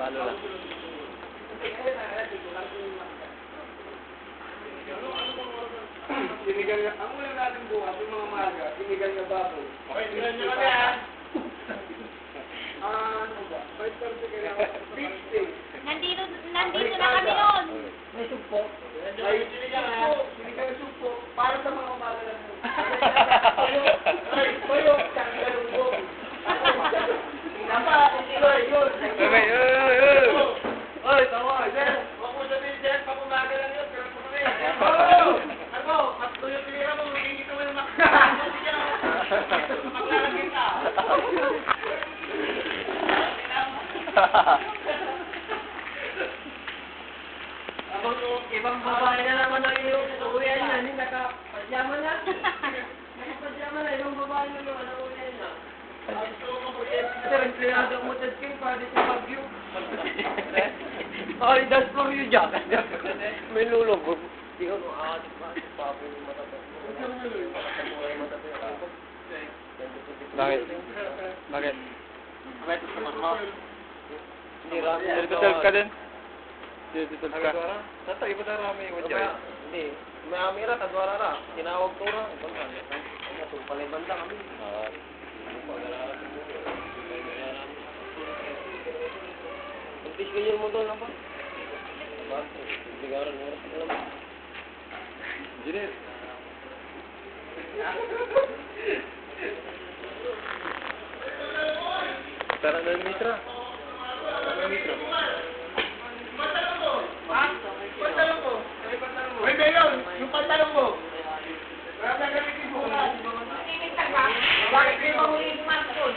Talo lang. Sinigang na, ang ulam natin bukas, yung mga maga, sinigang na baboy. Okay, tingnan nyo kami ha. Ano ba? 5:30 kaya 50. Nandito na kami noon. May sugpo. Ay, sinigang ha. Sinigang na sugpo. Para sa mga umaga lang mo. Toyo, sinigang na sugpo. Napa, yun. Oy, tawa, sir. Huwag mo sabihin, sir, papumaga lang yun. Pero po kami. Ano? Mas tuyo pinira mo, magiging mo yung maglalagay ka. Ibang babae na naman ang iyong uwian niya. Hindi nakapadyama na. Nakapadyama na. Ibang babae na naman ang uwian niya. Sir, empleyado mo sa skin para sa Baguio. Ay, that's for you, Jack. May lulog. Hindi ko makakatip pa. Papo yung matapos. Bakit? Bakit? Bakit ito mo? Hindi rami. Nagtutulog ka din? Tutulog ka? Tata, iba na rami yung dyan. Hindi. May amira, tagwara na. Tinawag ko na. Ito na. Ito, palibanda kami. Pagpis ka yung motor na ba? Diba? Bigaran mo na naman. Engineer. Tara na yung mitra. Pantalong ko. Uy, Mayon, yung pantalong ko. Wala na gamitin ko na. Bakit kayo mahuli yung smartphone?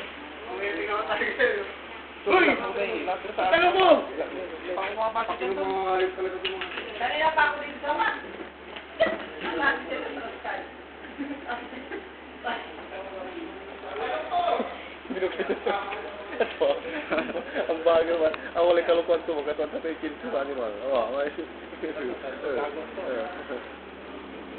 Uy! Pantalong ko! Pakipapasok Yung mga ayos talaga yung mga... Kanina pa ako dito sa mga. Ito, ang bago man. Ang wala kalukuan ko, magkatuan sa 15 sa animal. Oo, may...